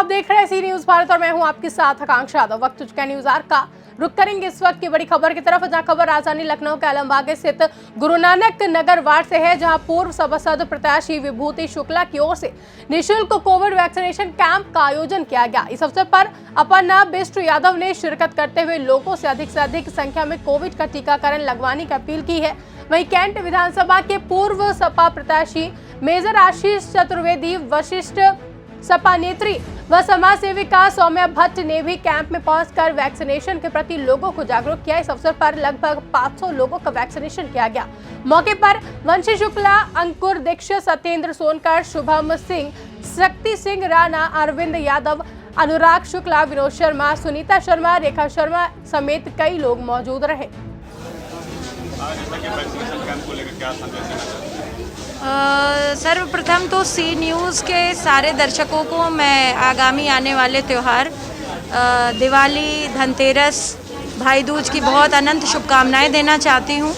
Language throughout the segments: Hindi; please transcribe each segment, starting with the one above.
आप देख रहे हैं सी न्यूज भारत और मैं हूं आपके साथ आकांक्षा यादव। वक्त हो चुका है न्यूज आर का। रुक करेंगे इस वक्त की बड़ी खबर की तरफ, जहां खबर राजधानी लखनऊ के आलमबाग स्थित गुरु नानक नगर वार्ड से है, जहां पूर्व सभासद प्रत्याशी विभूति शुक्ला की ओर से निःशुल्क कोविड वैक्सीनेशन कैंप का आयोजन किया गया। इस अवसर पर अपर्णा बिष्ट यादव ने शिरकत करते हुए लोगों से अधिक संख्या में कोविड का टीकाकरण लगवाने की अपील की है। वहीं कैंट विधानसभा के पूर्व सपा प्रत्याशी मेजर आशीष चतुर्वेदी, वशिष्ठ सपा नेत्री व समाज सेविका सौम्या भट्ट ने भी कैंप में पहुंचकर वैक्सीनेशन के प्रति लोगों को जागरूक किया। इस अवसर पर लगभग 500 लोगों का वैक्सीनेशन किया गया। मौके पर वंशी शुक्ला, अंकुर दीक्षित, सत्येंद्र सोनकर, शुभम सिंह, शक्ति सिंह राणा, अरविंद यादव, अनुराग शुक्ला, विनोद शर्मा, सुनीता शर्मा, रेखा शर्मा समेत कई लोग मौजूद रहे। सर्वप्रथम तो सी न्यूज़ के सारे दर्शकों को मैं आगामी आने वाले त्यौहार दिवाली, धनतेरस, भाई दूज की बहुत अनंत शुभकामनाएं देना चाहती हूं।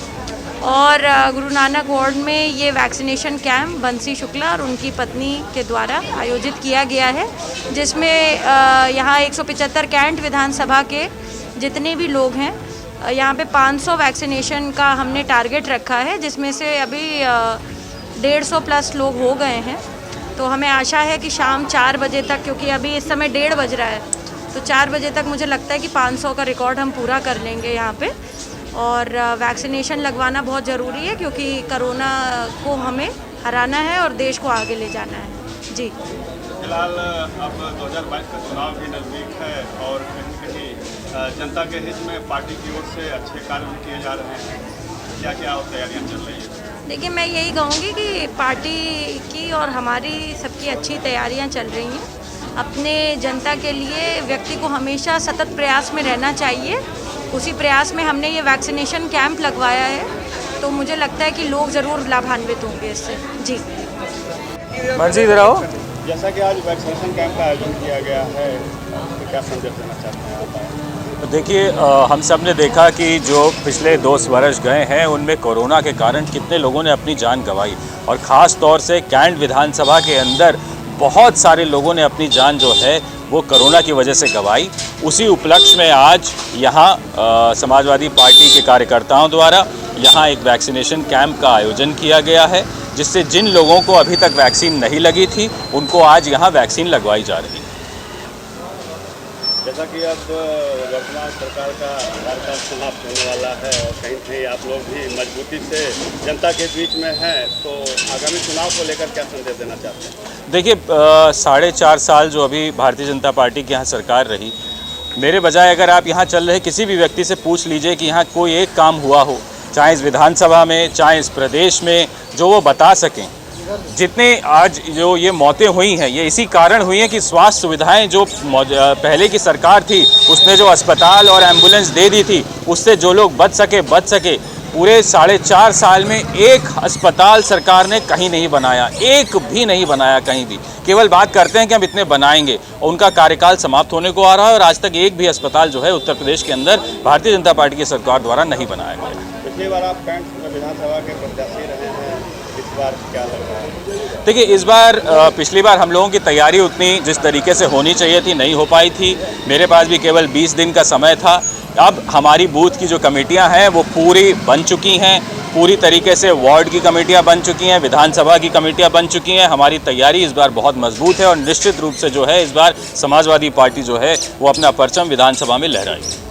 और गुरु नानक वार्ड में ये वैक्सीनेशन कैंप बंसी शुक्ला और उनकी पत्नी के द्वारा आयोजित किया गया है, जिसमें यहाँ 175 कैंट विधानसभा के जितने भी लोग हैं, यहाँ पे 500 वैक्सीनेशन का हमने टारगेट रखा है, जिसमें से अभी 150 प्लस लोग हो गए हैं। तो हमें आशा है कि शाम 4 बजे तक, क्योंकि अभी इस समय 1:30 बज रहा है, तो 4 बजे तक मुझे लगता है कि 500 का रिकॉर्ड हम पूरा कर लेंगे यहाँ पे। और वैक्सीनेशन लगवाना बहुत ज़रूरी है, क्योंकि कोरोना को हमें हराना है और देश को आगे ले जाना है। जी, फिलहाल अब 2022 का चुनाव भी नज़दीक है और कहीं कहीं जनता के हित में पार्टी की ओर से अच्छे कार्य भी किए जा रहे हैं। क्या क्या तैयारियां चल रही हैं? देखिए, मैं यही कहूँगी कि पार्टी की और हमारी सबकी अच्छी तैयारियां चल रही हैं। अपने जनता के लिए व्यक्ति को हमेशा सतत प्रयास में रहना चाहिए। उसी प्रयास में हमने ये वैक्सीनेशन कैंप लगवाया है, तो मुझे लगता है कि लोग ज़रूर लाभान्वित होंगे इससे। जी, मर्जी इधर आओ। जैसा कि आज वैक्सीनेशन कैंप का आयोजन किया गया है, तो क्या संदेश देना चाहते हैं आप? देखिए, हम सब ने देखा कि जो पिछले 2 वर्ष गए हैं उनमें कोरोना के कारण कितने लोगों ने अपनी जान गंवाई, और ख़ास तौर से कैंट विधानसभा के अंदर बहुत सारे लोगों ने अपनी जान जो है वो कोरोना की वजह से गंवाई। उसी उपलक्ष्य में आज यहाँ समाजवादी पार्टी के कार्यकर्ताओं द्वारा यहाँ एक वैक्सीनेशन कैंप का आयोजन किया गया है, जिससे जिन लोगों को अभी तक वैक्सीन नहीं लगी थी उनको आज यहाँ वैक्सीन लगवाई जा रही है। जैसा कि अब वर्तमान सरकार का कार्यकाल समाप्त होने वाला है और कहीं कहीं आप लोग भी मजबूती से जनता के बीच में हैं, तो आगामी चुनाव को लेकर क्या संदेश देना चाहते हैं? देखिए, 4.5 साल जो अभी भारतीय जनता पार्टी की यहाँ सरकार रही, मेरे बजाय अगर आप यहाँ चल रहे किसी भी व्यक्ति से पूछ लीजिए कि यहाँ कोई एक काम हुआ हो, चाहे इस विधानसभा में, चाहे इस प्रदेश में, जो वो बता सकें। जितने आज जो ये मौतें हुई हैं, ये इसी कारण हुई हैं कि स्वास्थ्य सुविधाएं जो पहले की सरकार थी उसने जो अस्पताल और एम्बुलेंस दे दी थी, उससे जो लोग बच सके। पूरे 4.5 साल में एक अस्पताल सरकार ने कहीं नहीं बनाया, एक भी नहीं बनाया कहीं भी। केवल बात करते हैं कि हम इतने बनाएंगे, और उनका कार्यकाल समाप्त होने को आ रहा है और आज तक एक भी अस्पताल जो है उत्तर प्रदेश के अंदर भारतीय जनता पार्टी की सरकार द्वारा नहीं बनाया गया। पिछली बार आप कैंट विधानसभा के प्रत्याशी रहे हैं, इस बार क्या लग रहा है? देखिए, इस बार पिछली बार हम लोगों की तैयारी उतनी जिस तरीके से होनी चाहिए थी नहीं हो पाई थी। मेरे पास भी केवल 20 दिन का समय था। अब हमारी बूथ की जो कमेटियां हैं वो पूरी बन चुकी हैं, पूरी तरीके से वार्ड की कमेटियां बन चुकी हैं, विधानसभा की कमेटियां बन चुकी हैं। हमारी तैयारी इस बार बहुत मजबूत है और निश्चित रूप से जो है इस बार समाजवादी पार्टी जो है वो अपना परचम विधानसभा में लहराएगी।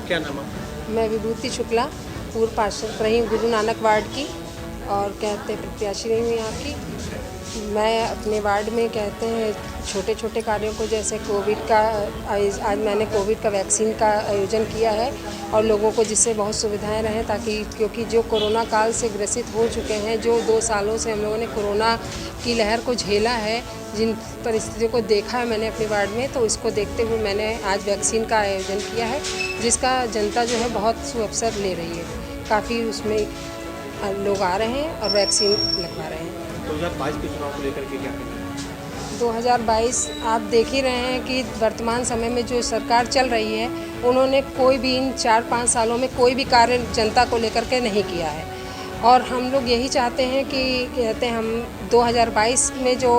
क्या नाम है? मैं विभूति शुक्ला, पूर्व पार्षद रही गुरु नानक वार्ड की और कहते प्रत्याशी रही हूँ यहाँ की। मैं अपने वार्ड में कहते हैं छोटे छोटे कार्यों को, जैसे कोविड का आज मैंने कोविड का वैक्सीन का आयोजन किया है और लोगों को जिससे बहुत सुविधाएं रहें, ताकि क्योंकि जो कोरोना काल से ग्रसित हो चुके हैं, जो 2 सालों से हम लोगों ने कोरोना की लहर को झेला है, जिन परिस्थितियों को देखा है मैंने अपने वार्ड में, तो इसको देखते हुए मैंने आज वैक्सीन का आयोजन किया है, जिसका जनता जो है बहुत सुअवसर ले रही है। काफ़ी उसमें लोग आ रहे हैं और वैक्सीन लगवा रहे हैं। 2022 के चुनाव को लेकर के क्या कहना है? 2022 आप देख ही रहे हैं कि वर्तमान समय में जो सरकार चल रही है, उन्होंने कोई भी इन 4-5 सालों में कोई भी कार्य जनता को लेकर के नहीं किया है। और हम लोग यही चाहते हैं कि कहते हैं हम 2022 में जो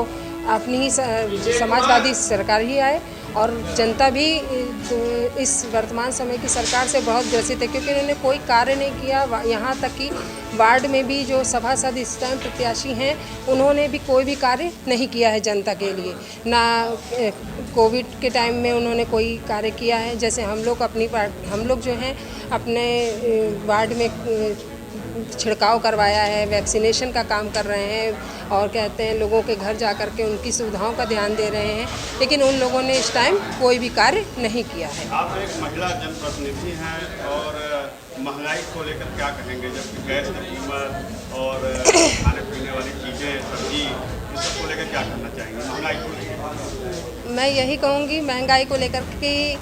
अपनी ही समाजवादी सरकार ही आए, और जनता भी इस वर्तमान समय की सरकार से बहुत ग्रसित है, क्योंकि उन्होंने कोई कार्य नहीं किया। यहाँ तक कि वार्ड में भी जो सभासद इस टाइम प्रत्याशी हैं, उन्होंने भी कोई भी कार्य नहीं किया है जनता के लिए। ना कोविड के टाइम में उन्होंने कोई कार्य किया है। जैसे हम लोग जो हैं अपने वार्ड में छिड़काव करवाया है, वैक्सीनेशन का काम कर रहे हैं, और कहते हैं लोगों के घर जा कर के उनकी सुविधाओं का ध्यान दे रहे हैं, लेकिन उन लोगों ने इस टाइम कोई भी कार्य नहीं किया है। आप एक महिला जनप्रतिनिधि हैं और महंगाई को लेकर क्या कहेंगे, जबकि गैस की कीमत और खाने पीने वाली चीज़ें, सब्जी, इस सब को लेकर क्या करना चाहेंगे महंगाई को लेकर? मैं यही कहूँगी महंगाई को लेकर कि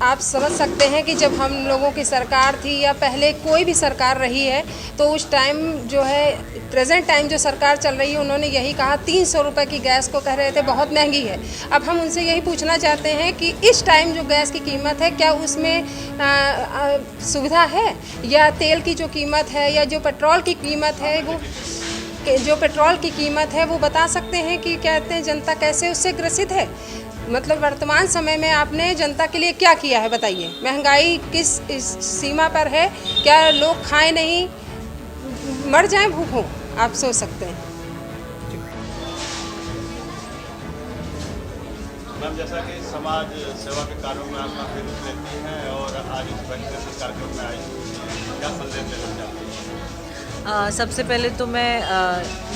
आप समझ सकते हैं कि जब हम लोगों की सरकार थी या पहले कोई भी सरकार रही है, तो उस टाइम जो है प्रेजेंट टाइम जो सरकार चल रही है, उन्होंने यही कहा 300 रुपये की गैस को कह रहे थे बहुत महंगी है। अब हम उनसे यही पूछना चाहते हैं कि इस टाइम जो गैस की कीमत है, क्या उसमें सुविधा है, या तेल की जो कीमत है या जो पेट्रोल की कीमत है, वो बता सकते हैं कि कहते हैं जनता कैसे उससे ग्रसित है। मतलब वर्तमान समय में आपने जनता के लिए क्या किया है बताइए। महंगाई किस इस सीमा पर है, क्या लोग खाएं नहीं मर जाएं भूखों, आप सोच सकते हैं। मैम, जैसा कि समाज सेवा के कार्यों में आप काफी रुचि लेती हैं और आज इस वैक्सीनेशन कार्यक्रम में आई हैं, क्या संदेश देना चाहती हैं? सबसे पहले तो मैं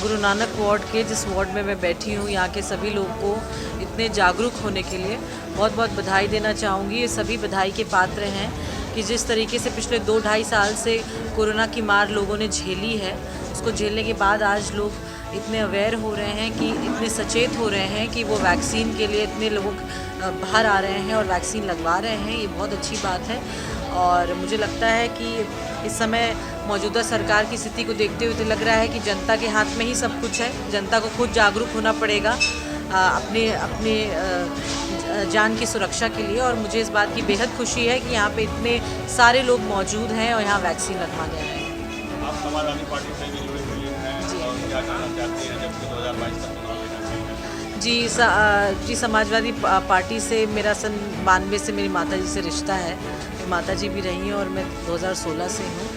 गुरु नानक वार्ड के जिस वार्ड में मैं बैठी हूँ, यहाँ के सभी लोगों को इतने जागरूक होने के लिए बहुत बहुत बधाई देना चाहूँगी। ये सभी बधाई के पात्र हैं कि जिस तरीके से पिछले 2-2.5 साल से कोरोना की मार लोगों ने झेली है, उसको झेलने के बाद आज लोग इतने अवेयर हो रहे हैं, कि इतने सचेत हो रहे हैं कि वो वैक्सीन के लिए इतने लोग बाहर आ रहे हैं और वैक्सीन लगवा रहे हैं। ये बहुत अच्छी बात है, और मुझे लगता है कि इस समय मौजूदा सरकार की स्थिति को देखते हुए तो लग रहा है कि जनता के हाथ में ही सब कुछ है। जनता को खुद जागरूक होना पड़ेगा अपने जान की सुरक्षा के लिए, और मुझे इस बात की बेहद खुशी है कि यहाँ पे इतने सारे लोग मौजूद हैं और यहाँ वैक्सीन लगवाने आए हैं। आप समाजवादी पार्टी से भी जुड़ी हुई हैं और क्या कहना चाहती हैं, जबकि 2022 का चुनाव है? जी, समाजवादी पार्टी से मेरा सन 92 से मेरी माताजी से रिश्ता है। मेरी माताजी भी रही हैं और मैं 2016 से हूँ,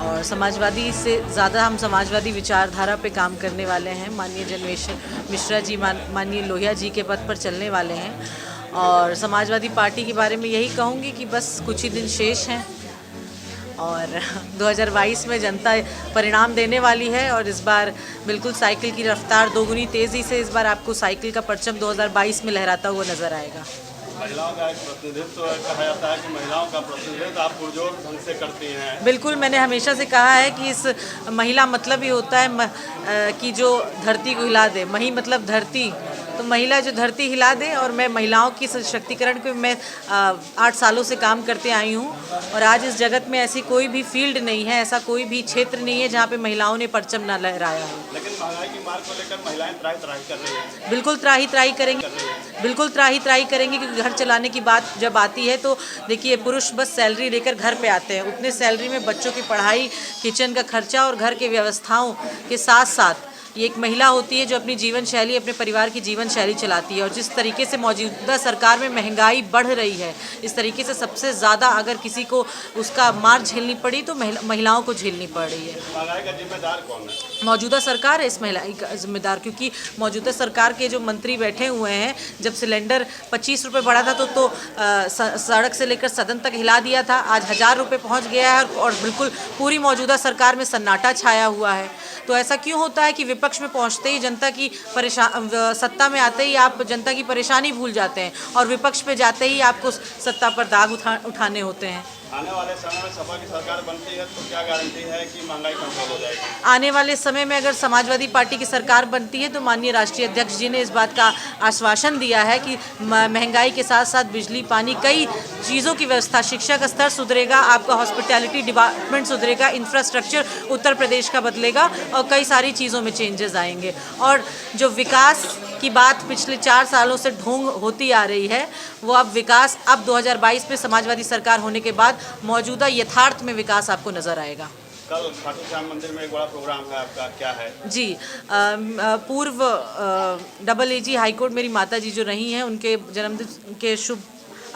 और समाजवादी से ज़्यादा हम समाजवादी विचारधारा पे काम करने वाले हैं। माननीय जन्मेश मिश्रा जी, माननीय लोहिया जी के पथ पर चलने वाले हैं, और समाजवादी पार्टी के बारे में यही कहूँगी कि बस कुछ ही दिन शेष हैं और 2022 में जनता परिणाम देने वाली है, और इस बार बिल्कुल साइकिल की रफ्तार दोगुनी तेज़ी से इस बार आपको साइकिल का परचम 2022 में लहराता हुआ नज़र आएगा। महिलाओं का एक प्रतिनिधित्व कहा जाता है कि महिलाओं का प्रतिनिधित्व आप पुरजोर ढंग से करती हैं। बिल्कुल, मैंने हमेशा से कहा है कि इस महिला मतलब ये होता है कि जो धरती को हिला दे। मही मतलब धरती, तो महिला जो धरती हिला दे, और मैं महिलाओं की सशक्तिकरण पे मैं 8 सालों से काम करते आई हूँ, और आज इस जगत में ऐसी कोई भी फील्ड नहीं है, ऐसा कोई भी क्षेत्र नहीं है जहाँ पे महिलाओं ने परचम ना लहराया हो। लेकिन महंगाई की मार को लेकर महिलाएं त्राही कर रही हैं। बिल्कुल त्राही करेंगी, बिल्कुल त्राही करेंगी, क्योंकि घर चलाने की बात जब आती है तो देखिए, पुरुष बस सैलरी लेकर घर पे आते हैं, उतने सैलरी में बच्चों की पढ़ाई, किचन का खर्चा और घर के व्यवस्थाओं के साथ साथ ये एक महिला होती है जो अपनी जीवन शैली, अपने परिवार की जीवन शैली चलाती है। और जिस तरीके से मौजूदा सरकार में महंगाई बढ़ रही है, इस तरीके से सबसे ज़्यादा अगर किसी को उसका मार झेलनी पड़ी तो महिलाओं को झेलनी पड़ रही है। महंगाई का जिम्मेदार कौन है? मौजूदा सरकार है इस महंगाई का जिम्मेदार, क्योंकि मौजूदा सरकार के जो मंत्री बैठे हुए हैं, जब सिलेंडर 25 रुपये बढ़ा था तो सड़क से लेकर सदन तक हिला दिया था। आज 1000 रुपये पहुँच गया है, और बिल्कुल पूरी मौजूदा सरकार में सन्नाटा छाया हुआ है। तो ऐसा क्यों होता है कि विपक्ष में पहुंचते ही जनता की सत्ता में आते ही आप जनता की परेशानी भूल जाते हैं, और विपक्ष पे जाते ही आपको सत्ता पर दाग उठाने होते हैं। आने वाले समय में सपा की सरकार बनती है तो क्या गारंटी है कि महंगाई कंट्रोल हो जाएगी? आने वाले समय में अगर समाजवादी पार्टी की सरकार बनती है तो माननीय राष्ट्रीय अध्यक्ष जी ने इस बात का आश्वासन दिया है कि महंगाई के साथ साथ बिजली, पानी, कई चीज़ों की व्यवस्था, शिक्षा का स्तर सुधरेगा, आपका हॉस्पिटैलिटी डिपार्टमेंट सुधरेगा, इंफ्रास्ट्रक्चर उत्तर प्रदेश का बदलेगा, और कई सारी चीज़ों में चेंजेस आएंगे। और जो विकास की बात पिछले 4 सालों से ढोंग होती आ रही है, वो अब विकास 2022 में समाजवादी सरकार होने के बाद मौजूदा यथार्थ में विकास आपको नज़र आएगा। कल खाटू श्याम मंदिर में एक बड़ा प्रोग्राम है आपका, क्या है? जी, पूर्व डबल एजी हाईकोर्ट मेरी माता जी जो रही हैं, उनके जन्मदिन के शुभ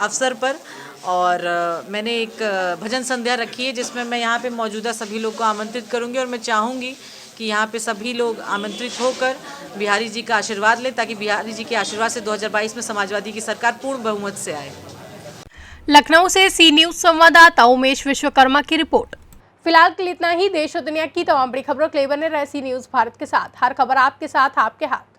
अवसर पर और मैंने एक भजन संध्या रखी है जिसमें मैं यहाँ पे मौजूदा सभी लोग को आमंत्रित करूँगी और मैं चाहूँगी कि यहाँ पे सभी लोग आमंत्रित होकर बिहारी जी का आशीर्वाद लें ताकि बिहारी जी के आशीर्वाद से 2022 में समाजवादी की सरकार पूर्ण बहुमत से आए। लखनऊ से सी न्यूज संवाददाता उमेश विश्वकर्मा की रिपोर्ट। फिलहाल के लिए इतना ही। देश और दुनिया की तमाम बड़ी खबरों के लिए बने रहे सी न्यूज भारत के साथ। हर खबर आपके साथ, आपके हाथ।